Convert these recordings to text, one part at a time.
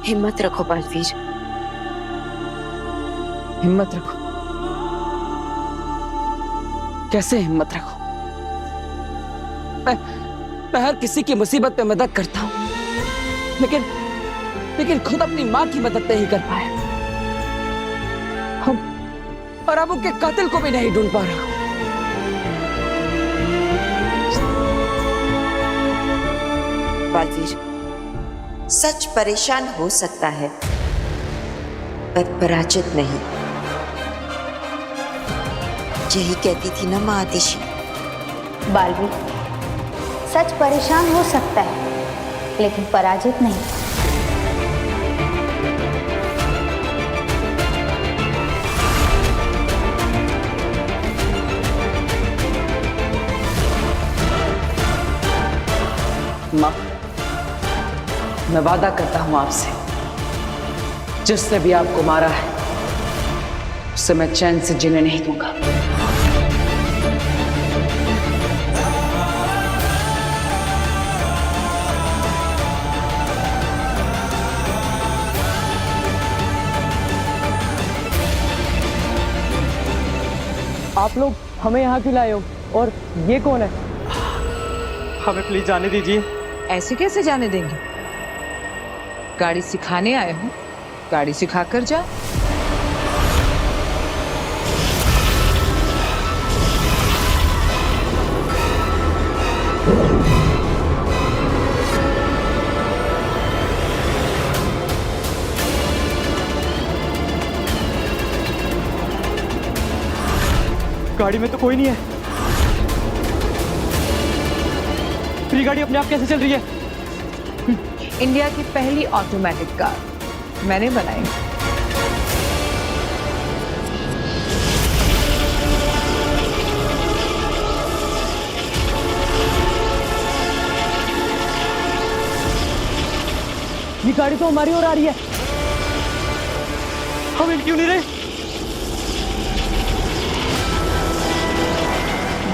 हिम्मत रखो बालवीर, हिम्मत रखो? कैसे हिम्मत रखो? मैं हर किसी की मुसीबत में मदद करता हूं, लेकिन खुद अपनी मां की मदद नहीं कर पाया। और अब उनके कातिल को भी नहीं ढूंढ पा रहा हूं। बालवीर, सच परेशान हो सकता है पर पराजित नहीं। यही कहती थी ना मां आतिशी। बालवीर, सच परेशान हो सकता है लेकिन पराजित नहीं। मां, मैं वादा करता हूं आपसे, जिसने भी आपको मारा है उससे मैं चैन से जीने नहीं दूंगा। आप लोग हमें यहाँ क्यों लाए हो और ये कौन है? हमें प्लीज जाने दीजिए। ऐसे कैसे जाने देंगे? गाड़ी सिखाने आए हो, गाड़ी सिखा कर जाओ। गाड़ी में तो कोई नहीं है। फिर गाड़ी अपने आप कैसे चल रही है? इंडिया की पहली ऑटोमेटिक कार मैंने बनाई। ये गाड़ी तो हमारी ओर आ रही है। हम इन क्यों नहीं रहे?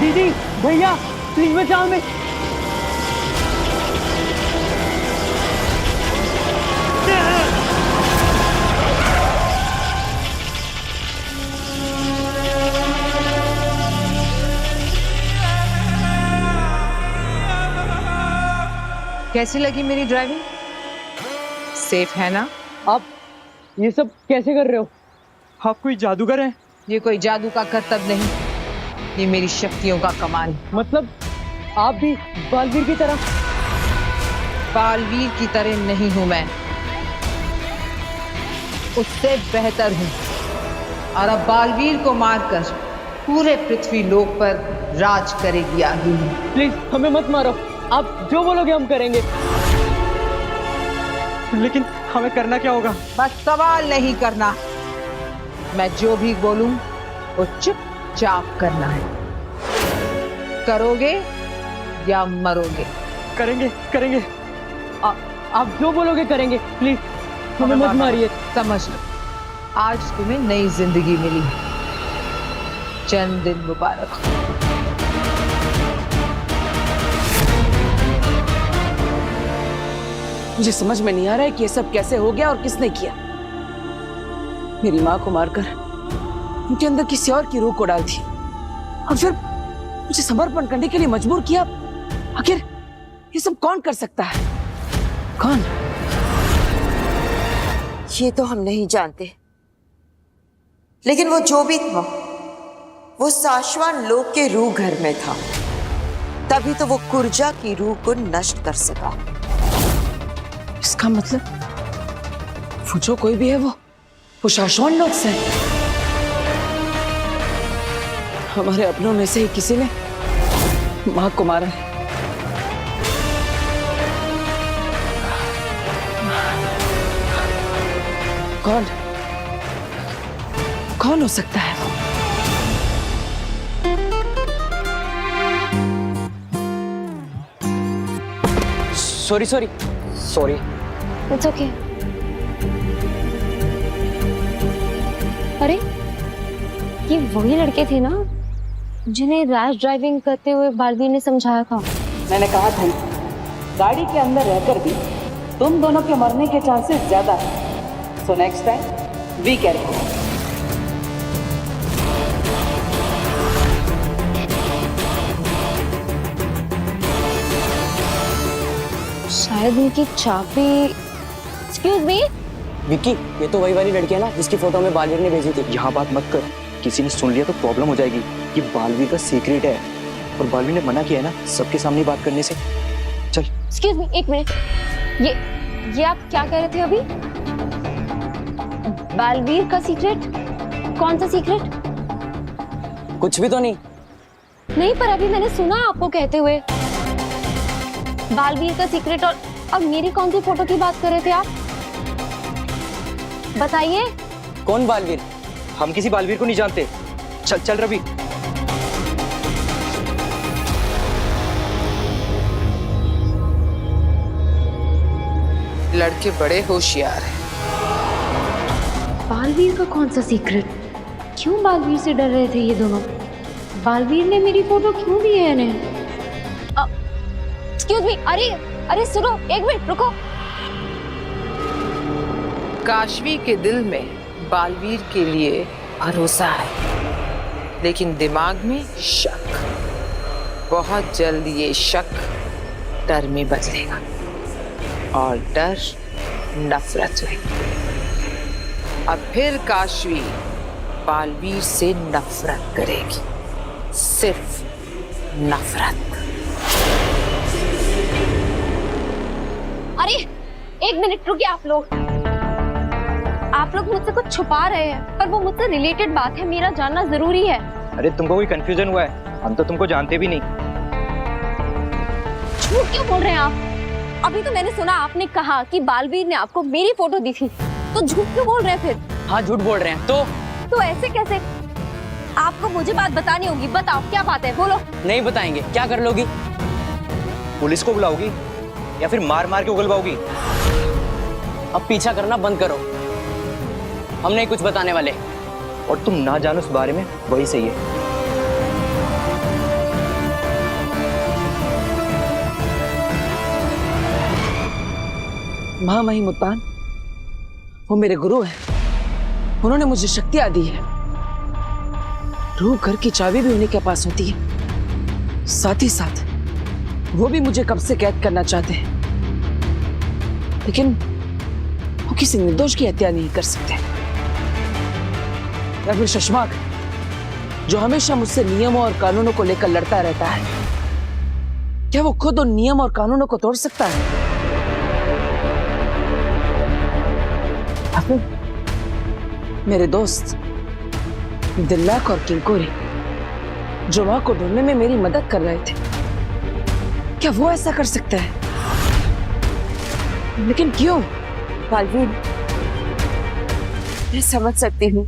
दीदी, भैया, प्लीज बचाओ हमें। कैसी लगी मेरी ड्राइविंग? सेफ है ना? आप ये सब कैसे कर रहे हो? आप कोई जादूगर हैं? ये कोई जादू का करतब नहीं, ये मेरी शक्तियों का कमाल। मतलब आप भी बालवीर की तरह? बालवीर की तरह नहीं हूं मैं, उससे बेहतर हूं। और अब बालवीर को मारकर पूरे पृथ्वी लोक पर राज करेगी आगे। प्लीज हमें मत मारो, आप जो बोलोगे हम करेंगे। लेकिन हमें करना क्या होगा? बस सवाल नहीं करना, मैं जो भी बोलूं वो चुपचाप करना है। करोगे या मरोगे? करेंगे करेंगे। आप जो बोलोगे करेंगे। प्लीज हमें मत मारिए। समझ लो, आज तुम्हें नई जिंदगी मिली है। जन्मदिन मुबारक हो। मुझे समझ में नहीं आ रहा है कि ये सब कैसे हो गया और किसने किया। मेरी मां को मारकर उनके अंदर किसी और की रूह को डाल दी और फिर मुझे समर्पण करने के लिए मजबूर किया। आखिर ये सब कौन कर सकता है? कौन? ये तो हम नहीं जानते, लेकिन वो जो भी था वो शाश्वत लोक के रूह घर में था, तभी तो वो कुर्जा की रूह को नष्ट कर सका। इसका मतलब वो जो कोई भी है वो शाश्वत लोक से है। हमारे अपनों में से ही किसी ने मां को मारा है। कौन कौन हो सकता है वो? Sorry sorry sorry. It's okay. अरे ये वही लड़के थे ना जिन्हें रैश ड्राइविंग करते हुए बालवीर ने समझाया था। मैंने कहा था गाड़ी के अंदर रहकर भी तुम दोनों के मरने के चांसेस ज्यादा है। So next time be careful. शायद इनकी चाबी। Excuse me. विक्की, ये तो वही वाली लड़की है ना जिसकी फोटो में बालवीर ने भेजी थी। यहाँ बात मत कर, किसी ने सुन लिया तो प्रॉब्लम हो जाएगी। ये बालवीर का सीक्रेट है और बालवीर ने मना किया है ना सबके सामने बात करने से। चल। एक्सक्यूज मी, एक मिनट। ये आप क्या कह रहे थे अभी? बालवीर का सीक्रेट? कौन सा सीक्रेट? कुछ भी तो नहीं। नहीं, पर अभी मैंने सुना आपको कहते हुए बालवीर का सीक्रेट। और मेरी कौन सी फोटो की बात कर रहे थे आप? बताइए। कौन बालवीर? हम किसी बालवीर को नहीं जानते। चल चल रवि। लड़के बड़े होशियार हैं। बालवीर का कौन सा सीक्रेट? क्यों बालवीर से डर रहे थे ये दोनों? बालवीर ने मेरी फोटो क्यों दी है इन्हें? Excuse me. अरे सुनो, एक मिनट रुको। काशवी के दिल में बालवीर के लिए भरोसा है, लेकिन दिमाग में शक। बहुत जल्द ये शक डर में बदलेगा और डर नफरत में। अब फिर काशवी बालवीर से नफरत करेगी, सिर्फ नफरत। अरे एक मिनट रुकिए। आप लोग मुझसे कुछ छुपा रहे हैं, पर वो मुझसे रिलेटेड बात है, मेरा जानना जरूरी है। अरे तुमको कोई कंफ्यूजन हुआ है? हम तो तुमको जानते भी नहीं। झूठ क्यों बोल रहे हैं आप? अभी तो मैंने सुना आपने कहा कि बालवीर ने आपको मेरी फोटो दी थी, तो झूठ क्यों बोल रहे हैं फिर? हाँ, झूठ बोल रहे हैं। तो ऐसे कैसे? आपको मुझे बात बतानी होगी। बताओ क्या बात है, बोलो। नहीं बताएंगे। क्या कर लोगी? पुलिस को बुलाओगी या फिर मार मार के उगलवाओगी? अब पीछा करना बंद करो, हम नहीं कुछ बताने वाले। और तुम ना जानो उस बारे में, वही सही है। महामहिम उत्तान, वो मेरे गुरु हैं। उन्होंने मुझे शक्तियां दी है। रूह घर की चाबी भी उन्हीं के पास होती है। साथ ही साथ वो भी मुझे कब से कैद करना चाहते हैं, लेकिन वो किसी निर्दोष की हत्या नहीं कर सकते। या फिर शशमाक, जो हमेशा मुझसे नियमों और कानूनों को लेकर लड़ता रहता है, क्या वो खुद उन नियम और कानूनों को तोड़ सकता है? या फिर मेरे दोस्त दिल्लाक और किंकोरी, जो मां को ढूंढने में मेरी मदद कर रहे थे, क्या वो ऐसा कर सकते हैं? लेकिन क्यों? बालवीर, मैं समझ सकती हूँ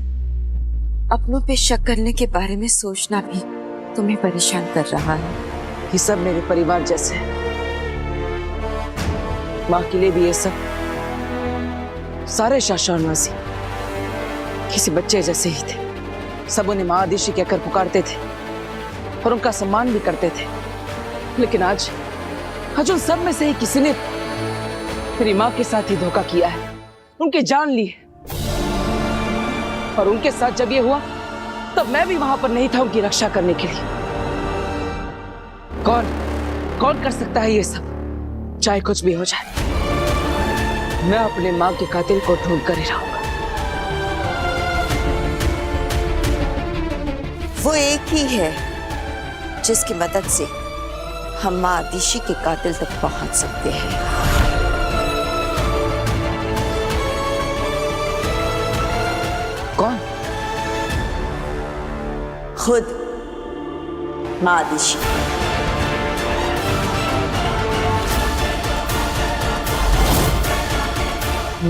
अपनों पे शक करने के बारे में सोचना भी तुम्हें परेशान कर रहा है। ये सब मेरे परिवार जैसे हैं। माँ के लिए भी ये सब सारे शाशानवासी किसी बच्चे जैसे ही थे। सब उन्हें माँ आदिशी कहकर पुकारते थे और उनका सम्मान भी करते थे। लेकिन आज उन सब में से ही किसी ने मेरी माँ के साथ ही धोखा किया है, उनकी जान ली है। और उनके साथ जब ये हुआ, तब मैं भी वहां पर नहीं था उनकी रक्षा करने के लिए। कौन कर सकता है ये सब? चाहे कुछ भी हो जाए, मैं अपने माँ के कातिल को ढूंढ कर ही रहूंगा। वो एक ही है जिसकी मदद से हम माँ आदिशी के कातिल तक पहुंच सकते हैं। कौन? खुद माँ आदिशी।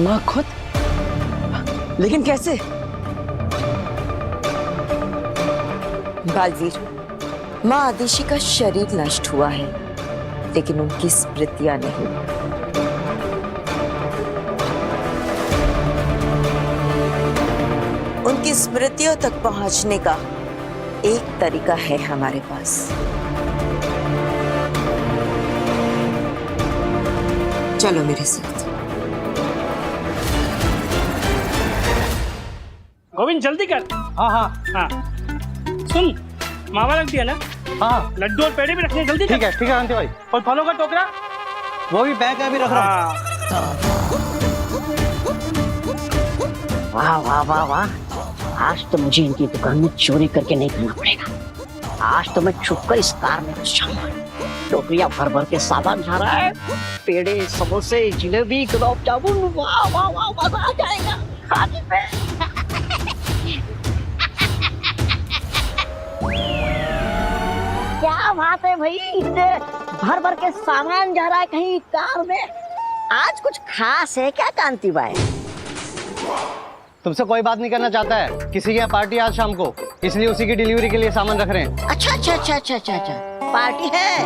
माँ खुद? लेकिन कैसे? बालवीर, माँ आदिशी का शरीर नष्ट हुआ है, लेकिन उनकी स्मृतियां नहीं। उनकी स्मृतियों तक पहुंचने का एक तरीका है हमारे पास। चलो मेरे साथ। गोविंद जल्दी कर। हाँ हाँ हाँ सुन, मावा रख दिया ना? हाँ लड्डू और पेड़े भी रखने, जल्दी कर। ठीक है कांति भाई। और फलों का टोकरा वो भी बैग में अभी रख रहा हूँ। वाह वाह वाह वाह, आज तो मुझे इनकी दुकान में चोरी करके नहीं खाना पड़ेगा। आज तो मैं छुपकर इस कार में घुस जाऊंगा। टोकरियां भर भर के सामान जा रहा है, पेड़े, समोसे, जिलेबी, गुलाब जामुन, वाह वाह वाह, मजा आ जाएगा खाने में। क्या बात है भाई, इतने भर भर के सामान जा रहा है कहीं कार में। आज कुछ खास है क्या कांति भाई? तुमसे कोई बात नहीं करना चाहता है, किसी के यहाँ पार्टी आज शाम को, इसलिए उसी की डिलीवरी के लिए सामान रख रहे हैं। अच्छा अच्छा अच्छा अच्छा अच्छा अच्छा, पार्टी है?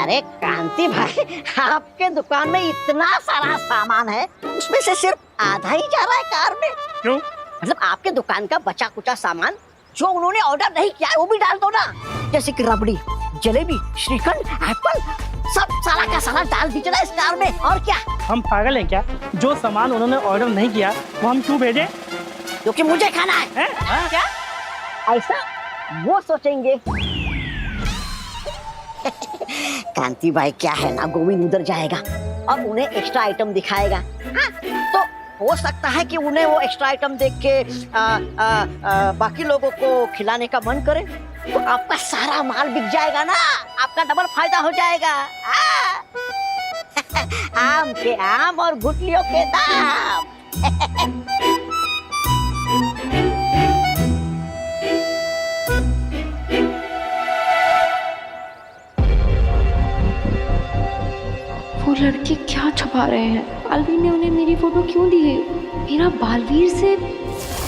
अरे कांति भाई, आपके दुकान में इतना सारा सामान है, उसमें से सिर्फ आधा ही जा रहा है कार में। क्यों? मतलब आपके दुकान का बचा कुचा सामान जो उन्होंने ऑर्डर नहीं किया है वो भी डाल दो ना, जैसे कि रबड़ी, जलेबी, श्रीखंड, एप्पल, सब सारा का सारा डाल दीजिए इस कार में। और क्या हम पागल हैं क्या? जो सामान उन्होंने ऑर्डर नहीं किया वो हम क्यों भेजें? क्योंकि मुझे खाना है। क्या ऐसा वो सोचेंगे? कांति भाई क्या है ना, गोविंद उधर जाएगा और उन्हें एक्स्ट्रा आइटम दिखाएगा। हाँ, तो हो सकता है कि उन्हें वो एक्स्ट्रा आइटम देख के बाकी लोगों को खिलाने का मन करे, तो आपका सारा माल बिक जाएगा ना, आपका डबल फायदा हो जाएगा। आम के आम और गुठलियों के दाम। वो लड़के क्या छुपा रहे हैं? बालवीर ने उन्हें मेरी फोटो क्यों दी है? मेरा बालवीर से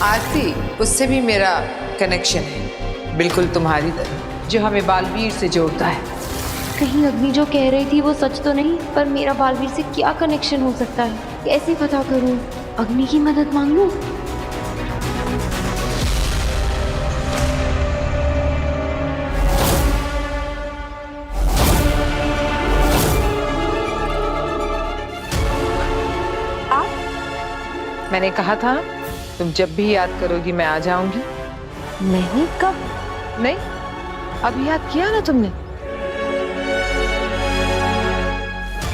आरती, उससे भी मेरा कनेक्शन है, बिल्कुल तुम्हारी तरह, जो हमें बालवीर से जोड़ता है। कहीं अग्नि जो कह रही थी वो सच तो नहीं? पर मेरा बालवीर से क्या कनेक्शन हो सकता है? कैसे पता करूं? अग्नि की मदद मांग लूं? मैंने कहा था तुम जब भी याद करोगी मैं आ जाऊंगी। नहीं, कब? नहीं, अभी याद किया ना तुमने।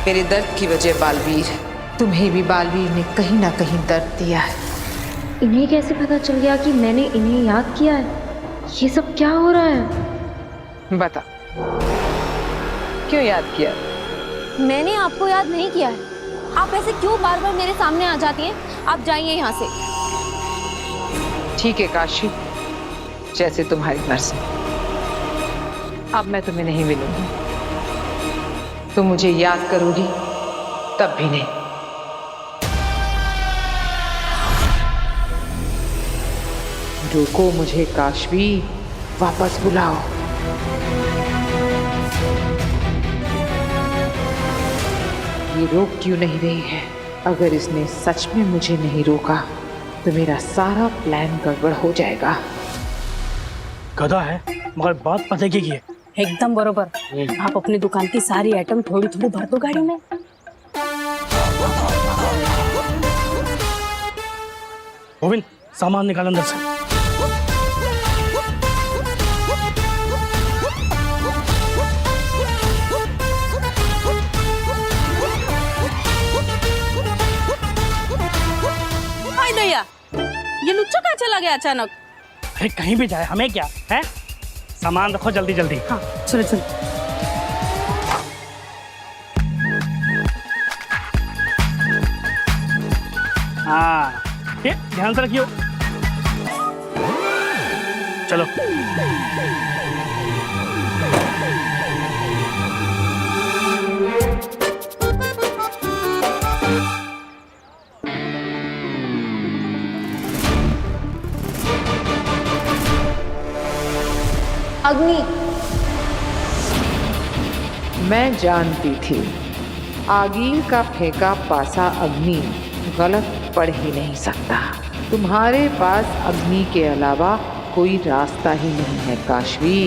मेरे दर्द की वजह बालवीर, तुम्हें भी बालवीर ने कहीं ना कहीं दर्द दिया है। इन्हें कैसे पता चल गया कि मैंने इन्हें याद किया है? ये सब क्या हो रहा है? बता, क्यों याद किया? मैंने आपको याद नहीं किया है। आप ऐसे क्यों बार बार मेरे सामने आ जाती हैं? आप जाइए यहाँ से। ठीक है काशी, जैसे तुम्हारी मर्जी। अब मैं तुम्हें नहीं मिलूंगी, तुम मुझे याद करोगी तब भी नहीं। रोको मुझे काशवी, वापस बुलाओ। ये रोक क्यों नहीं रही है? अगर इसने सच में मुझे नहीं रोका तो मेरा सारा प्लान गड़बड़ हो जाएगा। गधा है मगर बात पते की है। एकदम बरोबर। आप अपनी दुकान की सारी आइटम थोड़ी थोड़ी भर दो गाड़ी में। गोविंद, सामान निकाल अंदर से। भैया, ये लुच्चा कहाँ चला गया अचानक? अरे कहीं भी जाए हमें क्या है? सामान रखो जल्दी जल्दी। हाँ सुनो सुनो। हाँ ये ध्यान से रखियो। चलो अग्नि, मैं जानती थी आगीर का फेंका पासा अग्नि गलत पड़ ही नहीं सकता। तुम्हारे पास अग्नि के अलावा कोई रास्ता ही नहीं है काशवी।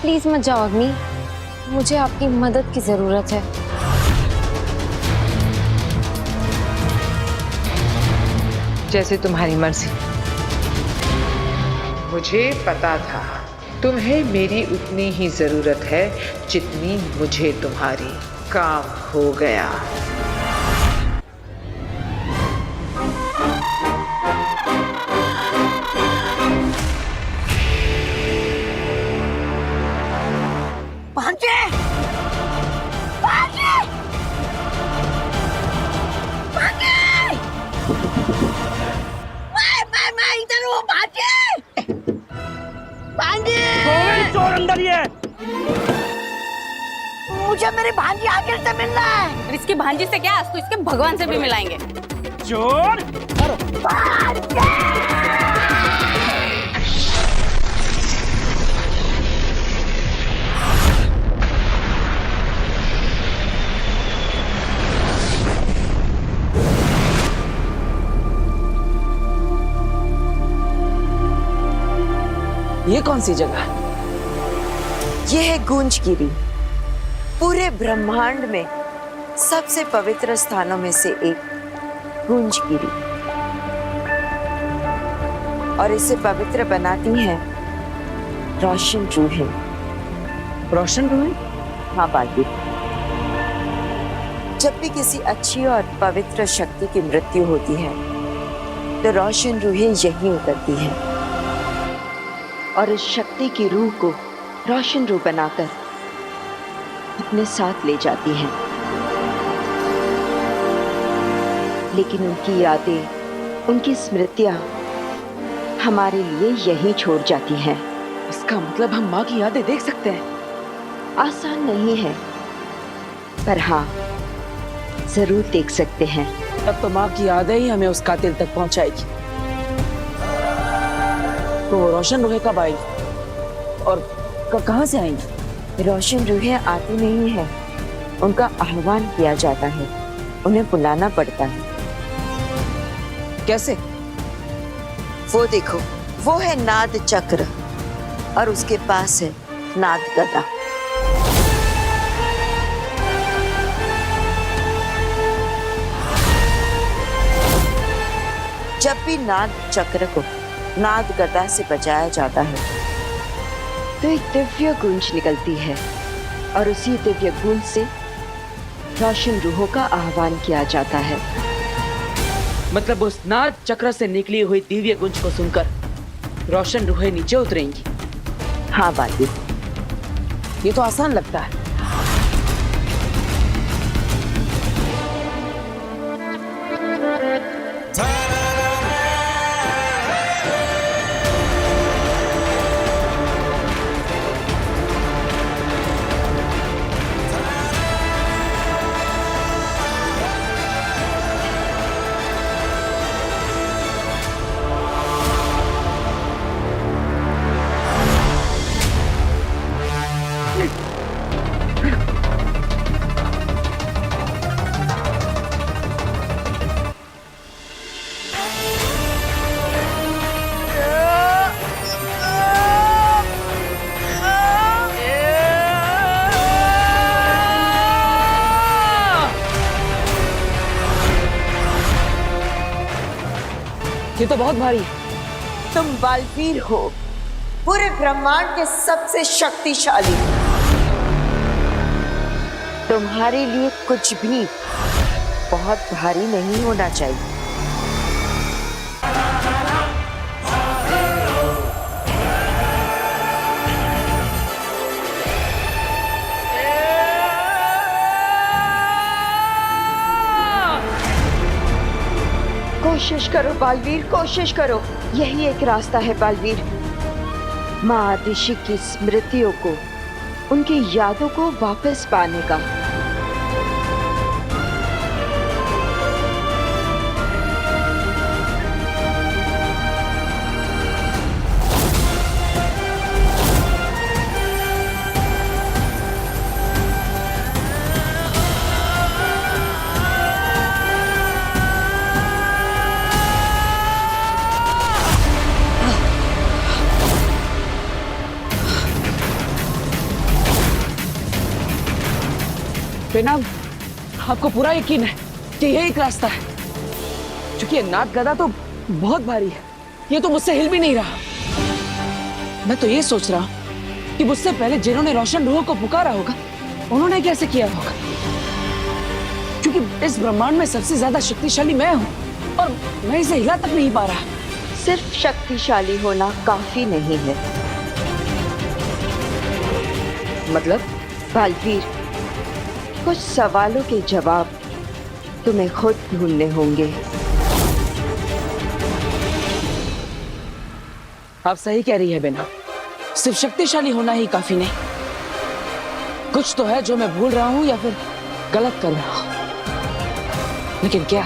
प्लीज मत जाओ अग्नि। मुझे आपकी मदद की जरूरत है। जैसे तुम्हारी मर्जी। मुझे पता था तुम्हें मेरी उतनी ही जरूरत है जितनी मुझे तुम्हारी। काम हो गया। भांजे! भांजे! भांजे! मैं इधर हूँ भांजे! भांजे! चोर अंदर ही है। मुझे मेरे भांजी आखिर से मिलना है। इसकी भांजी से क्या, तो इसके भगवान से भी मिलाएंगे। चोर! ये कौन सी जगह है? ये है गूंजगिरी, पूरे ब्रह्मांड में सबसे पवित्र स्थानों में से एक गूंजगिरी। और इसे पवित्र बनाती हैं रोशन रूहें। रोशन रूहें? हाँ बालवीर, जब भी किसी अच्छी और पवित्र शक्ति की मृत्यु होती है तो रोशन रूहें यहीं उतरती हैं और इस शक्ति की रूह को रोशन रूह बनाकर अपने साथ ले जाती हैं। लेकिन उनकी यादें, उनकी स्मृतियां हमारे लिए यहीं छोड़ जाती हैं। इसका मतलब हम माँ की यादें देख सकते हैं? आसान नहीं है, पर हाँ जरूर देख सकते हैं। तब तो माँ की यादें ही हमें उस कातिल तक पहुंचाएगी। तो वो रोशन रूहें कब आएगी और कहाँ से आएंगी? रोशन रूहें आती नहीं है, उनका आह्वान किया जाता है, उन्हें बुलाना पड़ता है। कैसे? वो देखो, वो है नाद चक्र और उसके पास है नाद गदा। जब भी नाद चक्र को नाद गदा से बजाया जाता है तो एक दिव्य गूंज निकलती है और उसी दिव्य गूंज से रोशन रूहों का आह्वान किया जाता है। मतलब उस नाद चक्र से निकली हुई दिव्य गूंज को सुनकर रोशन रूहें नीचे उतरेंगी? हाँ बाली, ये तो आसान लगता है। ये तो बहुत भारी है। तुम बालवीर हो, पूरे ब्रह्मांड के सबसे शक्तिशाली। तुम्हारे लिए कुछ भी बहुत भारी नहीं होना चाहिए। कोशिश करो बालवीर, कोशिश करो। यही एक रास्ता है बालवीर, माँ आदिशि की स्मृतियों को, उनकी यादों को वापस पाने का। पे ना आपको पूरा यकीन है कि यही एक रास्ता है, क्योंकि ये नाग गदा तो बहुत भारी है, ये तो मुझसे हिल भी नहीं रहा। मैं तो ये सोच रहा हूँ कि मुझसे पहले जिन्होंने रोशन रूह को पुकारा होगा उन्होंने कैसे किया होगा, क्योंकि इस ब्रह्मांड में सबसे ज्यादा शक्तिशाली मैं हूँ और मैं इसे हिला तक नहीं पा रहा। सिर्फ शक्तिशाली होना काफी नहीं है। मतलब? बालवीर, कुछ सवालों के जवाब तुम्हें खुद ढूंढने होंगे। आप सही कह रही है बेना, सिर्फ शक्तिशाली होना ही काफी नहीं, कुछ तो है जो मैं भूल रहा हूं या फिर गलत कर रहा हूं। लेकिन क्या?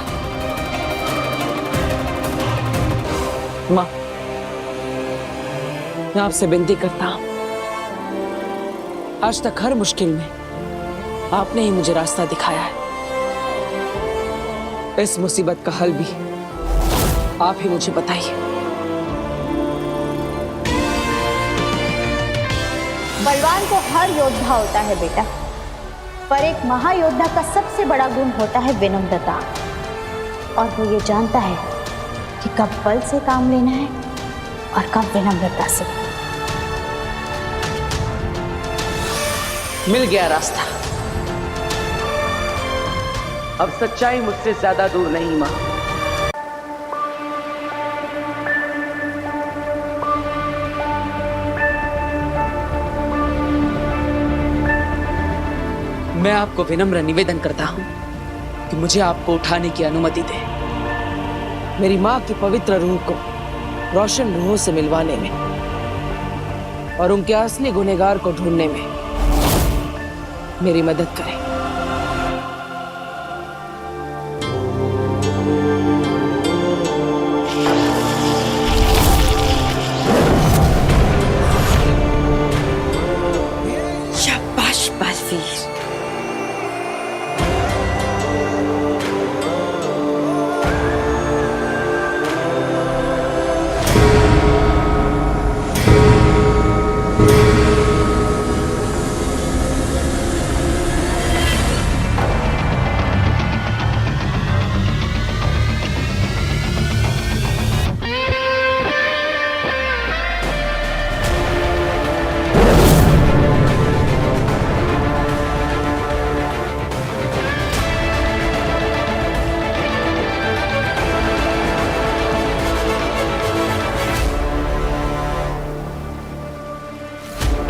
मां, मैं आपसे विनती करता हूं, आज तक हर मुश्किल में आपने ही मुझे रास्ता दिखाया है। इस मुसीबत का हल भी आप ही मुझे बताइए। बलवान तो हर योद्धा होता है बेटा, पर एक महायोद्धा का सबसे बड़ा गुण होता है विनम्रता, और वो ये जानता है कि कब बल से काम लेना है और कब विनम्रता से। मिल गया रास्ता। अब सच्चाई मुझसे ज्यादा दूर नहीं मां। मैं आपको विनम्र निवेदन करता हूं कि मुझे आपको उठाने की अनुमति दें, मेरी मां की पवित्र रूह को रोशन रूह से मिलवाने में और उनके असली गुनहगार को ढूंढने में मेरी मदद करें। शाबाश बालवीर।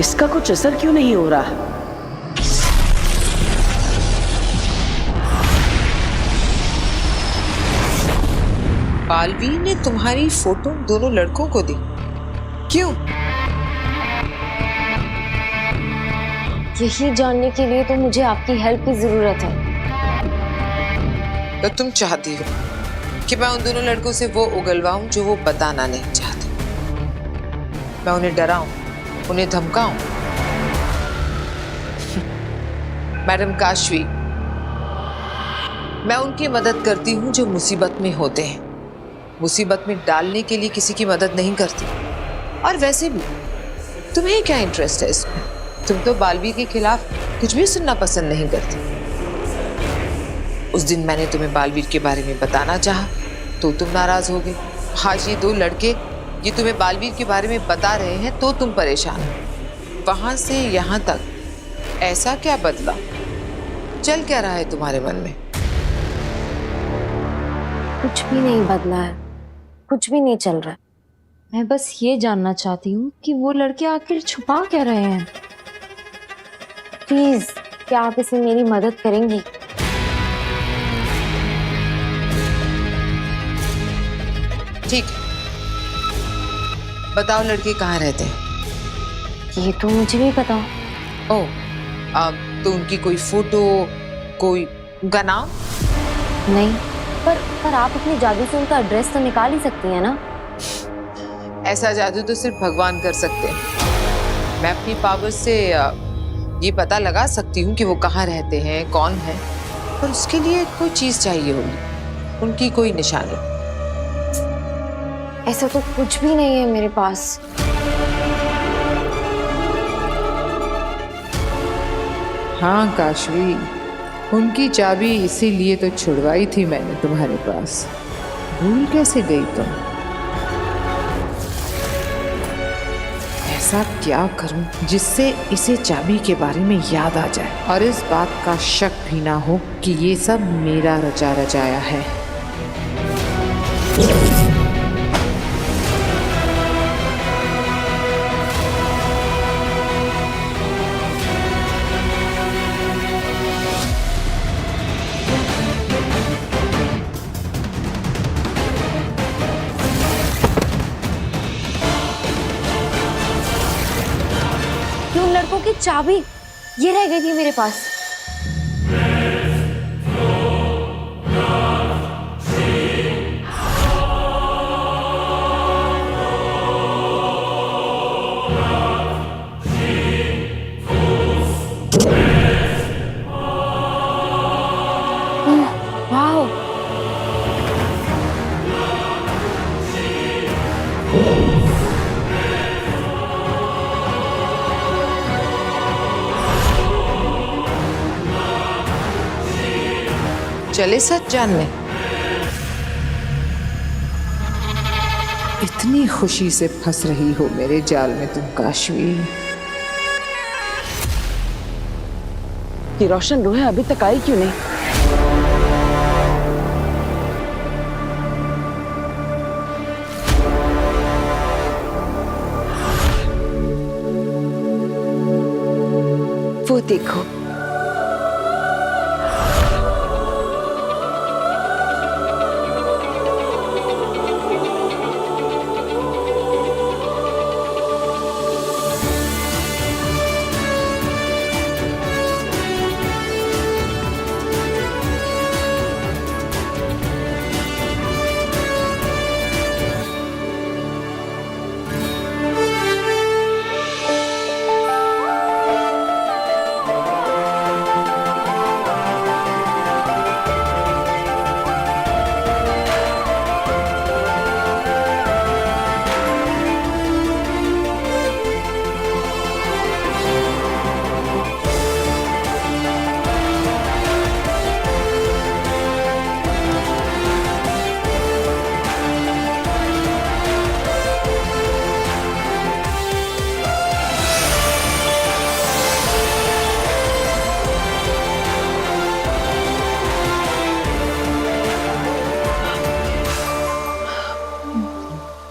इसका कुछ असर क्यों नहीं हो रहा? बालवीर ने तुम्हारी फोटो दोनों लड़कों को दी, क्यों? यही जानने के लिए तो मुझे आपकी हेल्प की जरूरत है। तो तुम चाहती हो कि मैं उन दोनों लड़कों से वो उगलवाऊं जो वो बताना नहीं चाहते? मैं उन्हें डराऊं, उन्हें धमकाऊं? मैडम काशवी, मैं उनकी मदद करती हूं जो मुसीबत में होते हैं, मुसीबत में डालने के लिए किसी की मदद नहीं करती। और वैसे भी तुम्हें क्या इंटरेस्ट है इसमें? तुम तो बालवीर के खिलाफ कुछ भी सुनना पसंद नहीं करती। उस दिन मैंने तुम्हें बालवीर के बारे में बताना चाहा तो तुम नाराज हो गए। आज ये दो लड़के ये तुम्हें बालवीर के बारे में बता रहे हैं तो तुम परेशान हो। वहां से यहाँ तक ऐसा क्या बदला? चल क्या रहा है तुम्हारे मन में? कुछ भी नहीं बदला है, कुछ भी नहीं चल रहा है। मैं बस ये जानना चाहती हूँ कि वो लड़के आखिर छुपा क्या रहे हैं। प्लीज, क्या आप इसमें मेरी मदद करेंगी? ठीक है, बताओ लड़के कहाँ रहते हैं? ये तो मुझे भी पता। ओह, तो उनकी कोई फोटो, कोई उनका नाम? नहीं, पर आप अपने जादू से उनका एड्रेस तो निकाल ही सकती हैं ना? ऐसा जादू तो सिर्फ भगवान कर सकते हैं। मैं अपनी पावर से ये पता लगा सकती हूँ कि वो कहाँ रहते हैं, कौन है, पर उसके लिए कोई चीज चाहिए होगी, उनकी कोई निशानी। ऐसा तो कुछ भी नहीं है मेरे पास। हाँ काशवी, उनकी चाबी इसीलिए तो छुड़वाई थी मैंने तुम्हारे पास। भूल कैसे गई तुम? ऐसा क्या करूं जिससे इसे चाबी के बारे में याद आ जाए और इस बात का शक भी ना हो कि ये सब मेरा रचा रचाया है। उन लड़कों की चाबी ये रह गई थी मेरे पास। वाह, चले सच जानने? इतनी खुशी से फंस रही हो मेरे जाल में तुम काशवी। ये रोशन रोहे अभी तक आई क्यों नहीं? वो देखो,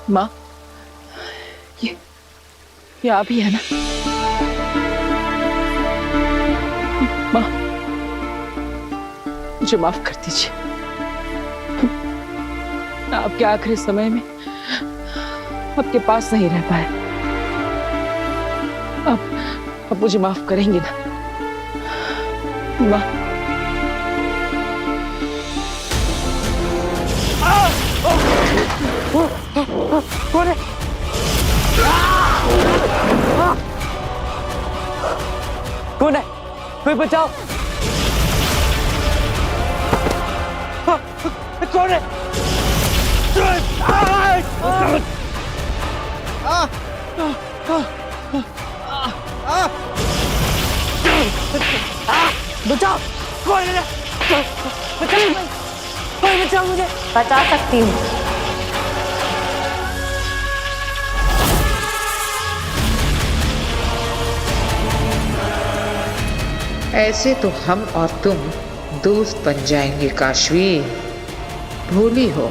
माँ, ये आप ही है ना? माँ, मुझे माफ कर दीजिए। मैं आपके आखिरी समय में आपके पास नहीं रह पाया। आप मुझे माफ करेंगे ना माँ? कौन है? कौन है? कोई बचाओ! कौन है? बचाओ! कौन है? कोई बचाओ मुझे! बता सकती हूँ। ऐसे तो हम और तुम दोस्त बन जाएंगे काशवी। भूली हो,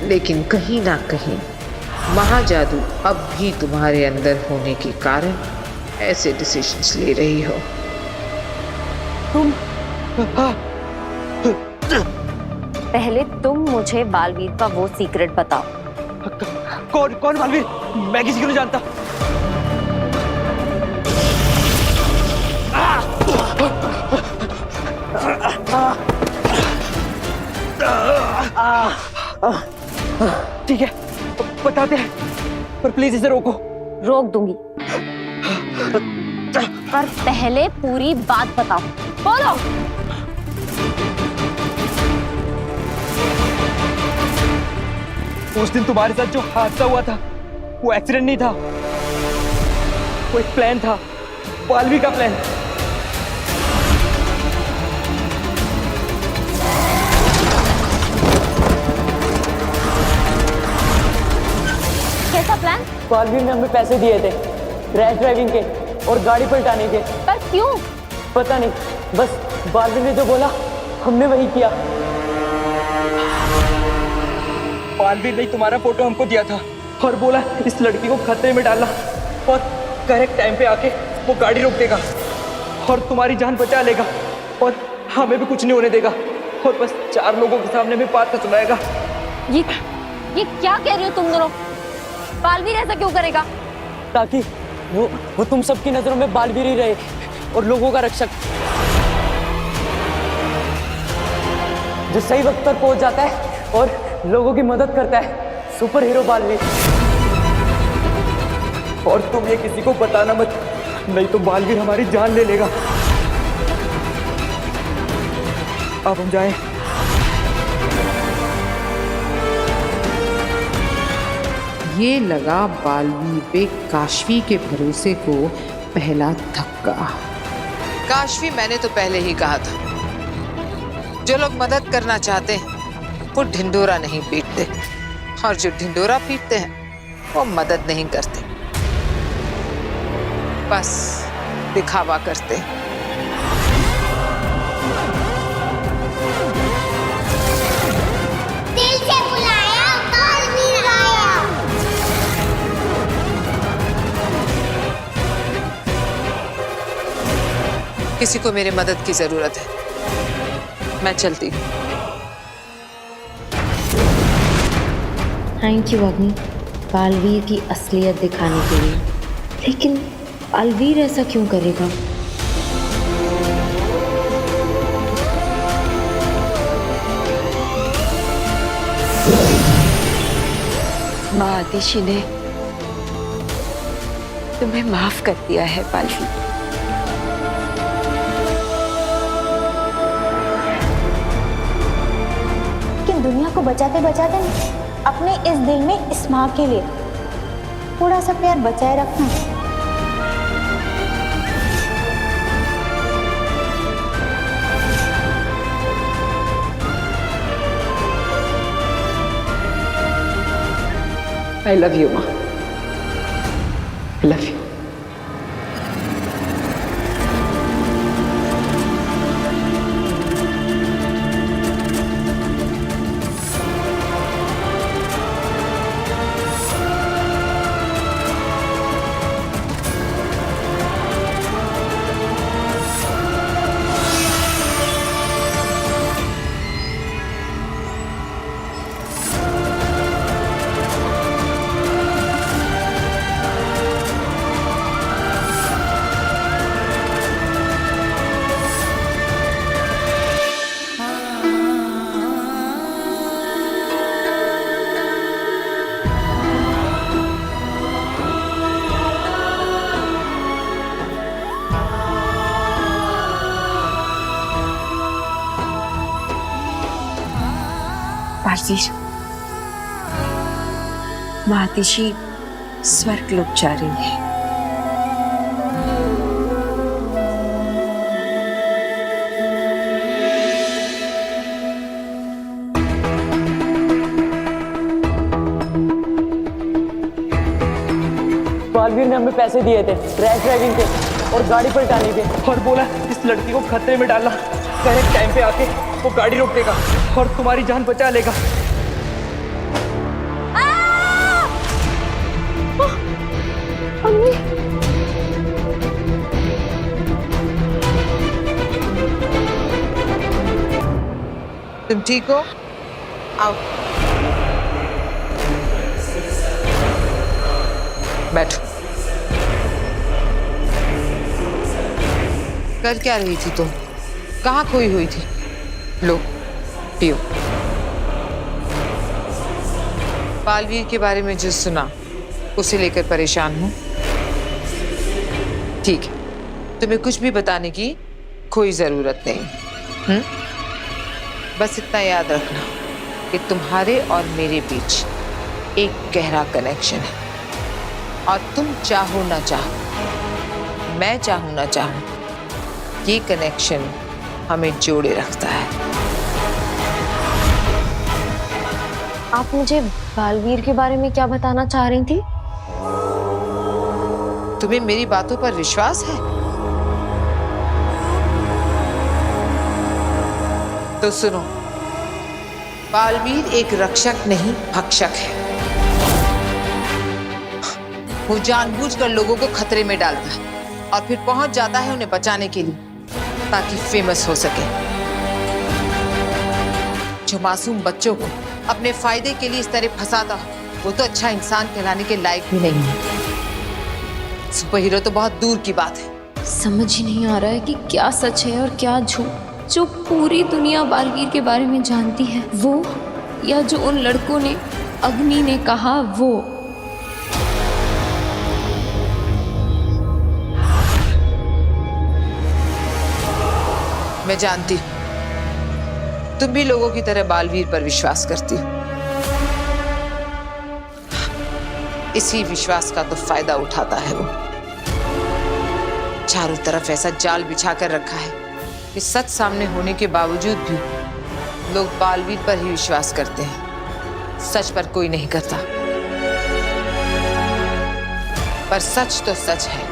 लेकिन कहीं ना कहीं महाजादू अब भी तुम्हारे अंदर होने के कारण ऐसे डिसीजंस ले रही हो। तुम पहले तुम मुझे बालवीर का वो सीक्रेट बताओ। कौन बालवीर? मैं किसी को नहीं जानता। ठीक है, बताते हैं, पर प्लीज इसे रोको। रोक दूंगी, पर पहले पूरी बात बताओ। बोलो। उस दिन तुम्हारे साथ जो हादसा हुआ था वो एक्सीडेंट नहीं था, वो एक प्लान था, बालवी का प्लान। प्लान? बालवीर ने हमें पैसे दिए थे रैश ड्राइविंग के और गाड़ी पलटाने के। पर क्यों? पता नहीं, बस बालवीर ने जो बोला हमने वही किया। बालवीर ने तुम्हारा फोटो हमको दिया था और बोला इस लड़की को खतरे में डालना और करेक्ट टाइम पे आके वो गाड़ी रोक देगा और तुम्हारी जान बचा लेगा और हमें भी कुछ नहीं होने देगा और बस 4 लोगों के सामने में बात कर सुनाएगा। ये क्या कह रहे हो तुम दोनों? बालवीर ऐसा क्यों करेगा? ताकि वो तुम सबकी नजरों में बालवीर ही रहे और लोगों का रक्षक, जो सही वक्त पर पहुंच जाता है और लोगों की मदद करता है। Super hero Baalveer. और तुम ये किसी को बताना मत, नहीं तो बालवीर हमारी जान ले लेगा। अब हम जाएं। ये लगा बालवीर पे काशवी के भरोसे को पहला धक्का। काशवी, मैंने तो पहले ही कहा था, जो लोग मदद करना चाहते हैं वो ढिंडोरा नहीं पीटते और जो ढिंडोरा पीटते हैं वो मदद नहीं करते, बस दिखावा करते हैं। दिल से बुलाया, बालवीर आया। किसी को मेरी मदद की जरूरत है, मैं चलती हूँ। थैंक यू अग्नि, बालवीर की असलियत दिखाने के लिए। लेकिन बालवीर ऐसा क्यों करेगा? माँ आतिशी ने तुम्हें माफ कर दिया है बालवीर। लेकिन दुनिया को बचाते बचाते अपने इस दिल में इस माँ के लिए थोड़ा सा प्यार बचाए रखना। आई लव यू माँ, लव यू। बालवीर, माँ आतिशी स्वर्ग लोक जा रही है। बालवीर ने हमें पैसे दिए थे रैश ड्राइविंग के और गाड़ी पलटाने के और बोला इस लड़की को खतरे में डालना, करेक्ट टाइम पे आके वो गाड़ी रोक देगा और तुम्हारी जान बचा लेगा। तुम ठीक हो? आओ बैठो। कर क्या रही थी तुम? कहाँ खोई हुई थी? लो पियो। बालवीर के बारे में जो सुना उसे लेकर परेशान हूँ। ठीक है, तुम्हें कुछ भी बताने की कोई जरूरत नहीं। बस इतना याद रखना कि तुम्हारे और मेरे बीच एक गहरा कनेक्शन है और तुम चाहो ना चाहो, मैं चाहूँ ना चाहूँ, ये कनेक्शन हमें जोड़े रखता है। आप मुझे बालवीर के बारे में क्या बताना चाह रही थी? तुम्हें मेरी बातों पर विश्वास है? तो सुनो, बालवीर एक रक्षक नहीं भक्षक है। वो जानबूझकर लोगों को खतरे में डालता है और फिर पहुंच जाता है उन्हें बचाने के लिए, ताकि फेमस हो सके। जो मासूम बच्चों को अपने फायदे के लिए इस तरह फंसाता हो, वो तो अच्छा इंसान कहलाने के लायक भी नहीं है। सुपर हीरो तो बहुत दूर की बात है। समझ ही नहीं आ रहा है कि क्या सच है और क्या झूठ। जो पूरी दुनिया बालवीर के बारे में जानती है वो, या जो उन लड़कों ने, अग्नि ने कहा वो। मैं जानती हूं तुम भी लोगों की तरह बालवीर पर विश्वास करती हो। इसी विश्वास का तो फायदा उठाता है वो। चारों तरफ ऐसा जाल बिछा कर रखा है कि सच सामने होने के बावजूद भी लोग बालवीर पर ही विश्वास करते हैं, सच पर कोई नहीं करता। पर सच तो सच है,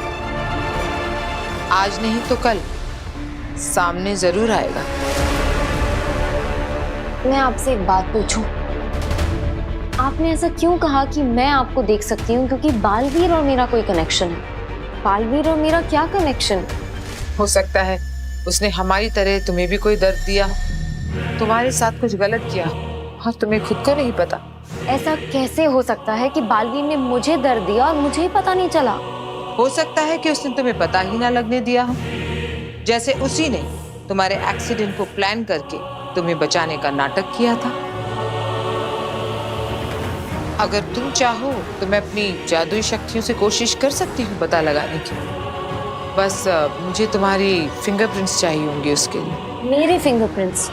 आज नहीं तो कल सामने जरूर आएगा। मैं आपसे एक बात पूछूं? आपने ऐसा क्यों कहा कि मैं आपको देख सकती हूँ क्योंकि बालवीर और मेरा कोई कनेक्शन है? बालवीर और मेरा क्या कनेक्शन? हो सकता है उसने हमारी तरह तुम्हें भी कोई दर्द दिया, तुम्हारे साथ कुछ गलत किया और तुम्हें खुद को नहीं पता। ऐसा कैसे हो सकता है कि बालवीर ने मुझे दर्द दिया और मुझे ही पता नहीं चला? हो सकता है कि उसने तुम्हें पता ही ना लगने दिया हो, जैसे उसी ने तुम्हारे एक्सीडेंट को प्लान करके तुम्हें बचाने का नाटक किया था। अगर तुम चाहो तो मैं अपनी जादुई शक्तियों से कोशिश कर सकती हूँ पता लगाने की। बस मुझे तुम्हारी फिंगरप्रिंट्स चाहिए होंगे उसके लिए। मेरे फिंगरप्रिंट्स?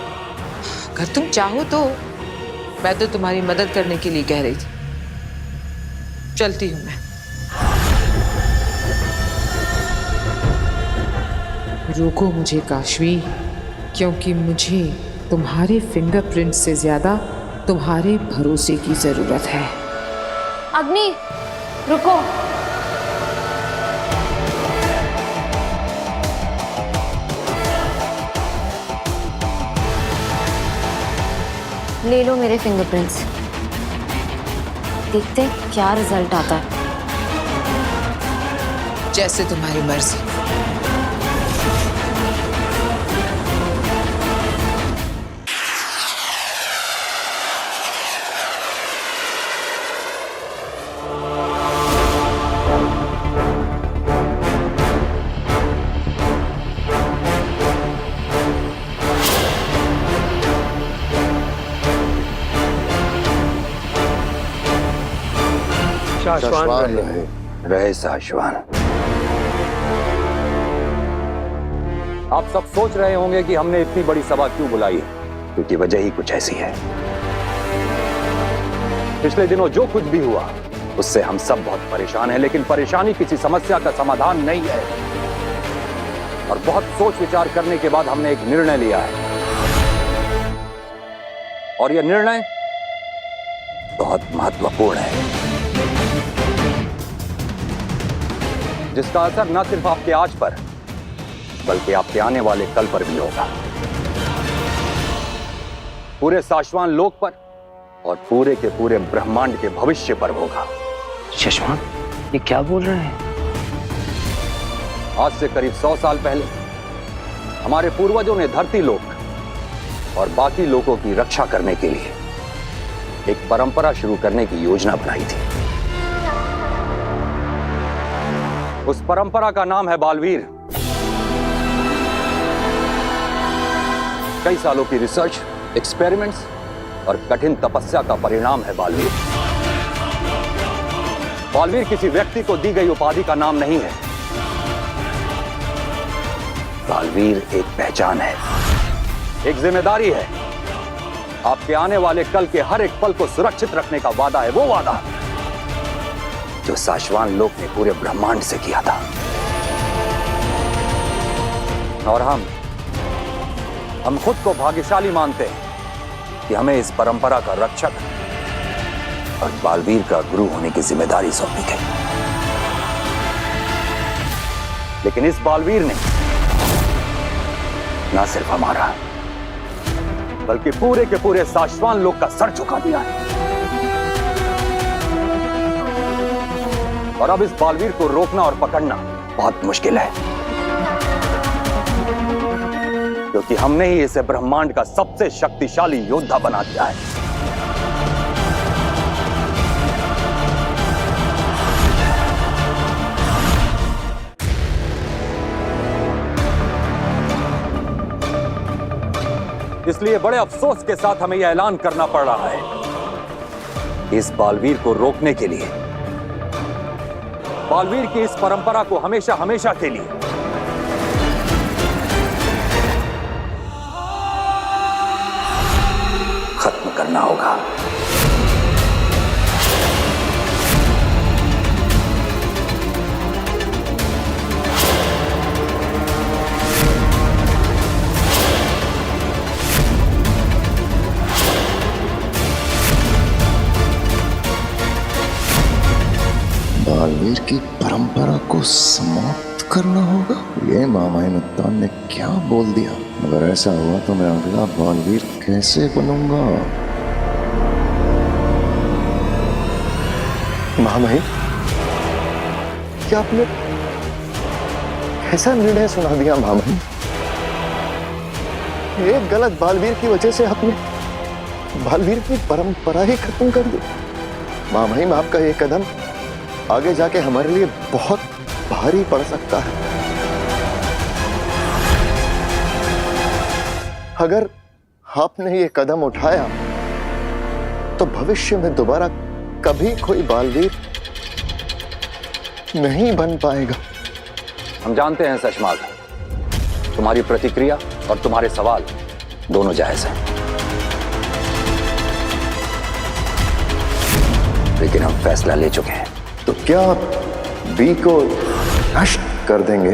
अगर तुम चाहो तो। मैं तो तुम्हारी मदद करने के लिए कह रही थी। चलती हूँ मैं। रोको मुझे काशवी, क्योंकि मुझे तुम्हारे फिंगरप्रिंट से ज्यादा तुम्हारे भरोसे की जरूरत है। अग्नि, रुको। ले लो मेरे फिंगरप्रिंट्स, देखते हैं क्या रिजल्ट आता है। जैसे तुम्हारी मर्जी। साशवान रहे साशवान। आप सब सोच रहे होंगे कि हमने इतनी बड़ी सभा क्यों बुलाई है, क्योंकि वजह ही कुछ ऐसी है। पिछले दिनों जो कुछ भी हुआ उससे हम सब बहुत परेशान हैं, लेकिन परेशानी किसी समस्या का समाधान नहीं है। और बहुत सोच विचार करने के बाद हमने एक निर्णय लिया है, और यह निर्णय बहुत महत्वपूर्ण है, जिसका असर न सिर्फ आपके आज पर बल्कि आपके आने वाले कल पर भी होगा, पूरे साशवान लोक पर और पूरे के पूरे ब्रह्मांड के भविष्य पर होगा। शशवान, ये क्या बोल रहे हैं? आज से करीब 100 साल पहले हमारे पूर्वजों ने धरती लोक और बाकी लोगों की रक्षा करने के लिए एक परंपरा शुरू करने की योजना बनाई थी। उस परंपरा का नाम है बालवीर। कई सालों की रिसर्च, एक्सपेरिमेंट्स और कठिन तपस्या का परिणाम है बालवीर। बालवीर किसी व्यक्ति को दी गई उपाधि का नाम नहीं है। बालवीर एक पहचान है, एक जिम्मेदारी है। आपके आने वाले कल के हर एक पल को सुरक्षित रखने का वादा है, वो वादा जो साशवान लोक ने पूरे ब्रह्मांड से किया था। और हम खुद को भाग्यशाली मानते हैं कि हमें इस परंपरा का रक्षक और बालवीर का गुरु होने की जिम्मेदारी सौंपी गई। लेकिन इस बालवीर ने ना सिर्फ हमारा बल्कि पूरे के पूरे साशवान लोग का सर झुका दिया है। और अब इस बालवीर को रोकना और पकड़ना बहुत मुश्किल है, क्योंकि हमने ही इसे ब्रह्मांड का सबसे शक्तिशाली योद्धा बना दिया है। इसलिए बड़े अफसोस के साथ हमें यह ऐलान करना पड़ रहा है, इस बालवीर को रोकने के लिए, बालवीर की इस परंपरा को हमेशा हमेशा के लिए खत्म करना होगा। बालवीर की परंपरा को समाप्त करना होगा। ये मामाइनुत्तान ने क्या बोल दिया? अगर ऐसा हुआ तो मैं अगला बालवीर कैसे बनूंगा? मामाई, क्या आपने ऐसा निर्णय सुना दिया? मामाई, एक गलत बालवीर की वजह से आपने बालवीर की परंपरा ही खत्म कर दी। मामाई, आपका ये कदम आगे जाके हमारे लिए बहुत भारी पड़ सकता है। अगर आपने ये कदम उठाया तो भविष्य में दोबारा कभी कोई बालवीर नहीं बन पाएगा। हम जानते हैं सशमाल, तुम्हारी प्रतिक्रिया और तुम्हारे सवाल दोनों जायज हैं, लेकिन हम फैसला ले चुके हैं। तो क्या आप बी को नष्ट कर देंगे?